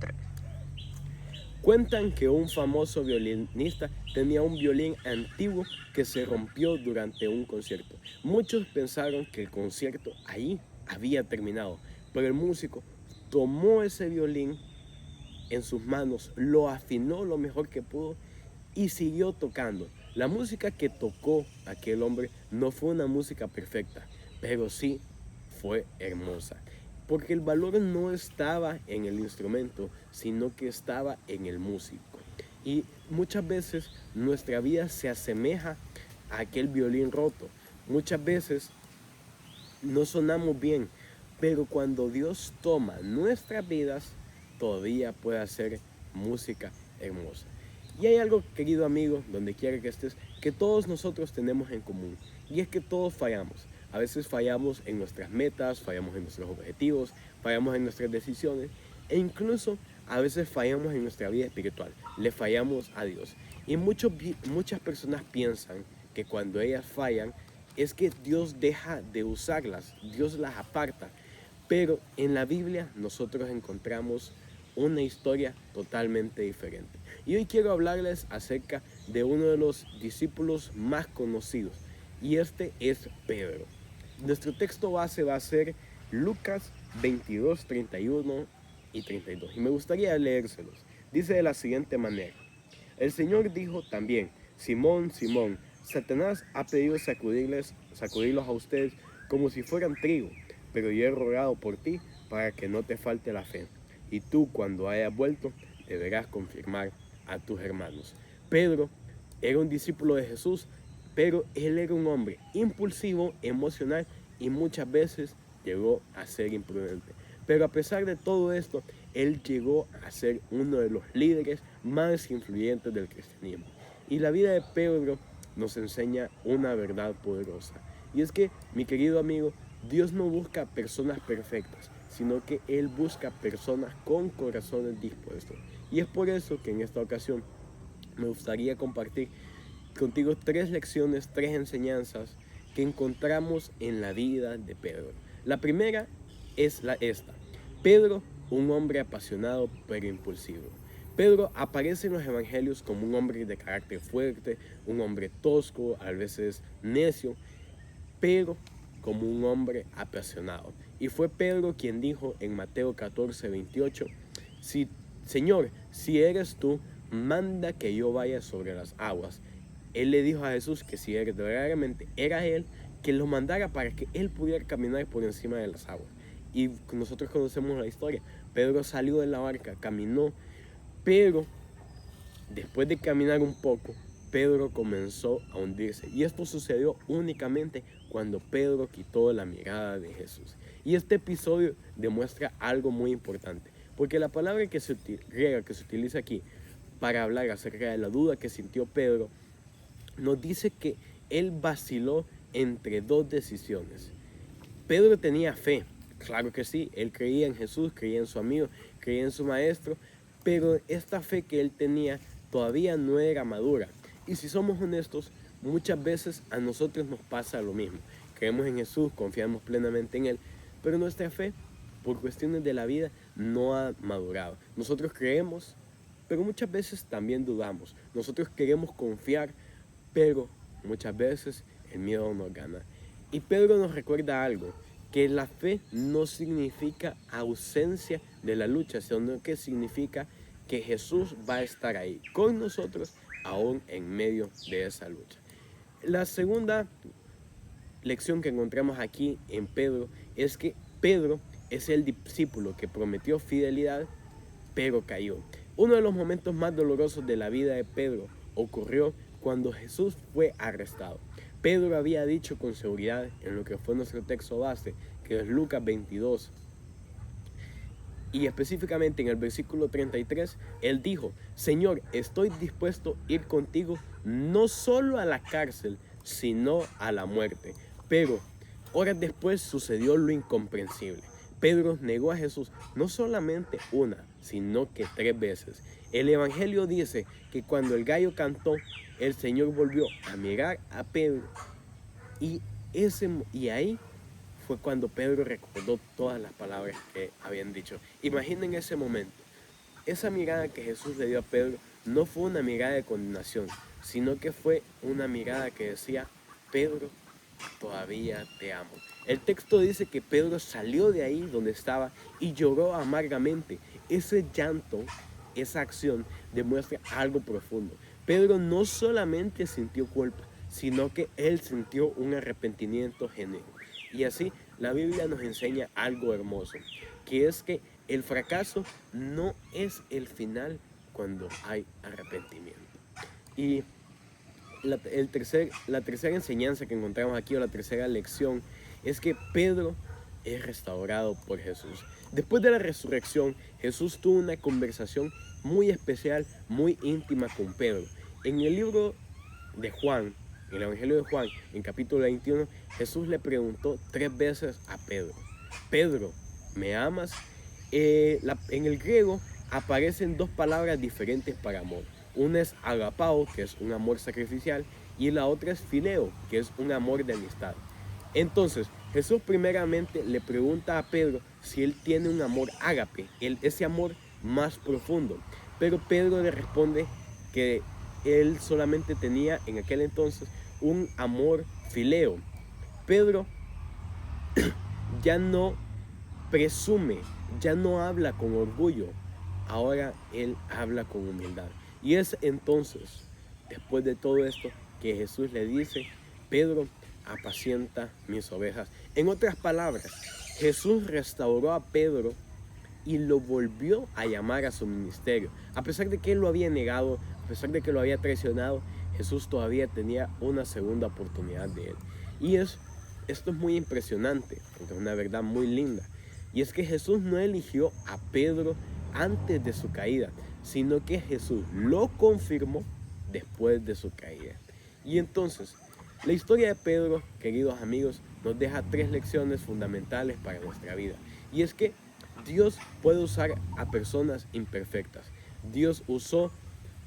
3. Cuentan que un famoso violinista tenía un violín antiguo que se rompió durante un concierto. Muchos pensaron que el concierto ahí había terminado, pero el músico tomó ese violín en sus manos, lo afinó lo mejor que pudo y siguió tocando. La música que tocó aquel hombre no fue una música perfecta, pero sí fue hermosa. Porque el valor no estaba en el instrumento, sino que estaba en el músico. Y muchas veces nuestra vida se asemeja a aquel violín roto. Muchas veces no sonamos bien, pero cuando Dios toma nuestras vidas, todavía puede hacer música hermosa. Y hay algo, querido amigo, donde quiera que estés, que todos nosotros tenemos en común, y es que todos fallamos. A veces fallamos en nuestras metas, fallamos en nuestros objetivos, fallamos en nuestras decisiones, e incluso a veces fallamos en nuestra vida espiritual, le fallamos a Dios. Y muchas personas piensan que cuando ellas fallan, es que Dios deja de usarlas, Dios las aparta. Pero en la Biblia nosotros encontramos una historia totalmente diferente. Y hoy quiero hablarles acerca de uno de los discípulos más conocidos, y este es Pedro. Nuestro texto base va a ser Lucas 22, 31 y 32. Y me gustaría leérselos. Dice de la siguiente manera: el Señor dijo también: Simón, Simón, Satanás ha pedido sacudirlos a ustedes como si fueran trigo, pero yo he rogado por ti para que no te falte la fe. Y tú, cuando hayas vuelto, deberás confirmar a tus hermanos. Pedro era un discípulo de Jesús, pero él era un hombre impulsivo, emocional y muchas veces llegó a ser imprudente. Pero a pesar de todo esto, él llegó a ser uno de los líderes más influyentes del cristianismo. Y la vida de Pedro nos enseña una verdad poderosa. Y es que, mi querido amigo, Dios no busca personas perfectas, sino que Él busca personas con corazones dispuestos. Y es por eso que en esta ocasión me gustaría compartir contigo 3 lecciones, 3 enseñanzas que encontramos en la vida de Pedro. La primera es esta: Pedro, un hombre apasionado pero impulsivo. Pedro aparece en los evangelios como un hombre de carácter fuerte, un hombre tosco, a veces necio, pero como un hombre apasionado. Y fue Pedro quien dijo en Mateo 14, 28, Señor, si eres tú, manda que yo vaya sobre las aguas. Él le dijo a Jesús que si verdaderamente era él, que lo mandara para que él pudiera caminar por encima de las aguas. Y nosotros conocemos la historia. Pedro salió de la barca, caminó, pero después de caminar un poco, Pedro comenzó a hundirse. Y esto sucedió únicamente cuando Pedro quitó la mirada de Jesús. Y este episodio demuestra algo muy importante, porque la palabra griega que se utiliza aquí para hablar acerca de la duda que sintió Pedro, nos dice que él vaciló entre 2 decisiones. Pedro tenía fe, claro que sí, él creía en Jesús, creía en su amigo, creía en su maestro, pero esta fe que él tenía todavía no era madura. Y si somos honestos, muchas veces a nosotros nos pasa lo mismo. Creemos en Jesús, confiamos plenamente en Él, pero nuestra fe, por cuestiones de la vida, no ha madurado. Nosotros creemos, pero muchas veces también dudamos. Nosotros queremos confiar, pero muchas veces el miedo nos gana. Y Pedro nos recuerda algo: que la fe no significa ausencia de la lucha, sino que significa que Jesús va a estar ahí con nosotros aún en medio de esa lucha. La segunda lección que encontramos aquí en Pedro es que Pedro es el discípulo que prometió fidelidad, pero cayó. Uno de los momentos más dolorosos de la vida de Pedro ocurrió cuando Jesús fue arrestado. Pedro había dicho con seguridad en lo que fue nuestro texto base, que es Lucas 22, y específicamente en el versículo 33, él dijo: Señor, estoy dispuesto a ir contigo no solo a la cárcel, sino a la muerte. Pero horas después sucedió lo incomprensible. Pedro negó a Jesús no solamente una, sino que 3 veces. El evangelio dice que cuando el gallo cantó, el Señor volvió a mirar a Pedro, y ahí fue cuando Pedro recordó todas las palabras que habían dicho. Imaginen ese momento. esa mirada que Jesús le dio a Pedro no fue una mirada de condenación, sino que fue una mirada que decía: Pedro, todavía te amo. El texto dice que Pedro salió de ahí donde estaba y lloró amargamente. Ese llanto, esa acción demuestra algo profundo. Pedro no solamente sintió culpa, sino que él sintió un arrepentimiento genuino. Y así la Biblia nos enseña algo hermoso, que es que el fracaso no es el final cuando hay arrepentimiento. Y la tercera enseñanza que encontramos aquí, o la tercera lección, es que Pedro es restaurado por Jesús. Después de la resurrección, Jesús tuvo una conversación muy especial, muy íntima con Pedro. En el libro de Juan, en el Evangelio de Juan, en capítulo 21, Jesús le preguntó 3 veces a Pedro: Pedro, ¿me amas? En el griego aparecen 2 palabras diferentes para amor. Una es agapao, que es un amor sacrificial, y la otra es fileo, que es un amor de amistad. Entonces, Jesús primeramente le pregunta a Pedro si él tiene un amor ágape, ese amor más profundo. Pero Pedro le responde que él solamente tenía en aquel entonces un amor fileo. Pedro ya no presume, ya no habla con orgullo, ahora él habla con humildad. Y es entonces, después de todo esto, que Jesús le dice: Pedro, apacienta mis ovejas. En otras palabras, Jesús restauró a Pedro y lo volvió a llamar a su ministerio. A pesar de que él lo había negado, a pesar de que lo había traicionado, Jesús todavía tenía una segunda oportunidad de él. Y esto es muy impresionante, porque es una verdad muy linda. Y es que Jesús no eligió a Pedro antes de su caída, sino que Jesús lo confirmó después de su caída. Y entonces, la historia de Pedro, queridos amigos, nos deja 3 lecciones fundamentales para nuestra vida. Y es que Dios puede usar a personas imperfectas. Dios usó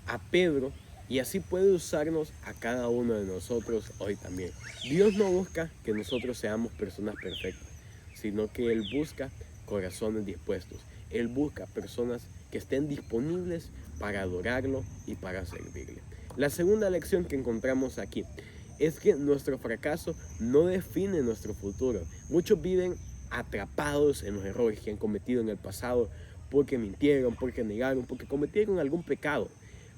a Pedro y así puede usarnos a cada uno de nosotros hoy también. Dios no busca que nosotros seamos personas perfectas, sino que Él busca corazones dispuestos. Él busca personas que estén disponibles para adorarlo y para servirle. La segunda lección que encontramos aquí es que nuestro fracaso no define nuestro futuro. Muchos viven atrapados en los errores que han cometido en el pasado porque mintieron, porque negaron, porque cometieron algún pecado.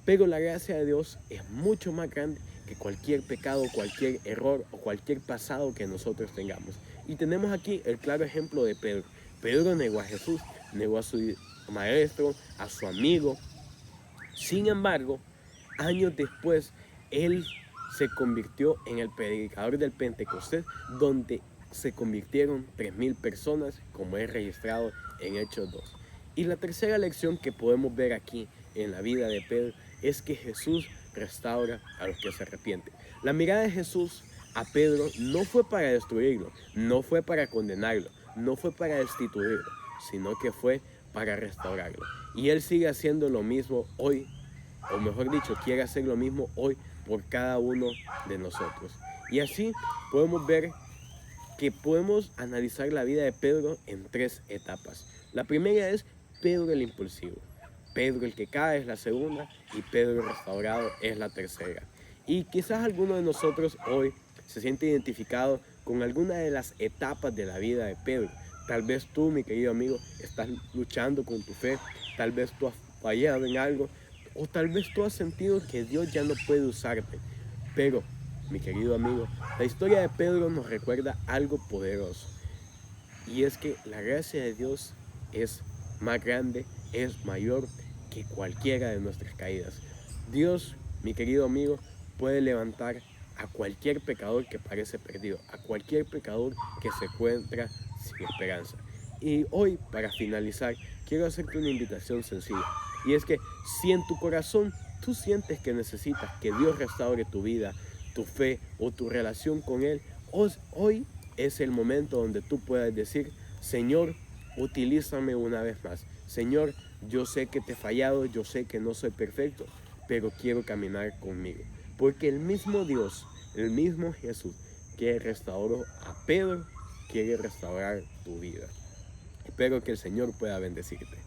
Pero la gracia de Dios es mucho más grande que cualquier pecado, cualquier error o cualquier pasado que nosotros tengamos. Y tenemos aquí el claro ejemplo de Pedro. Pedro negó a Jesús, negó a su maestro, a su amigo. Sin embargo, años después, él se convirtió en el predicador del Pentecostés, donde se convirtieron 3,000 personas, como es registrado en Hechos 2. Y la tercera lección que podemos ver aquí en la vida de Pedro es que Jesús restaura a los que se arrepienten. La mirada de Jesús a Pedro no fue para destruirlo, no fue para condenarlo, no fue para destituirlo, sino que fue para restaurarlo. Y Él sigue haciendo lo mismo hoy, o mejor dicho, quiere hacer lo mismo hoy por cada uno de nosotros. Y así podemos ver que podemos analizar la vida de Pedro en 3 etapas. La primera es Pedro el impulsivo. Pedro el que cae es la segunda y Pedro el restaurado es la tercera. Y quizás alguno de nosotros hoy se siente identificado con alguna de las etapas de la vida de Pedro. Tal vez tú, mi querido amigo, estás luchando con tu fe, tal vez tú has fallado en algo, o tal vez tú has sentido que Dios ya no puede usarte. Pero, mi querido amigo, la historia de Pedro nos recuerda algo poderoso. Y es que la gracia de Dios es más grande, es mayor que cualquiera de nuestras caídas. Dios, mi querido amigo, puede levantar a cualquier pecador que parece perdido, a cualquier pecador que se encuentra sin esperanza. Y hoy, para finalizar, quiero hacerte una invitación sencilla. Y es que si en tu corazón tú sientes que necesitas que Dios restaure tu vida, tu fe o tu relación con Él, hoy es el momento donde tú puedas decir: Señor, utilízame una vez más. Señor, yo sé que te he fallado, yo sé que no soy perfecto, pero quiero caminar conmigo. Porque el mismo Dios, el mismo Jesús que restauró a Pedro, quiere restaurar tu vida. Espero que el Señor pueda bendecirte.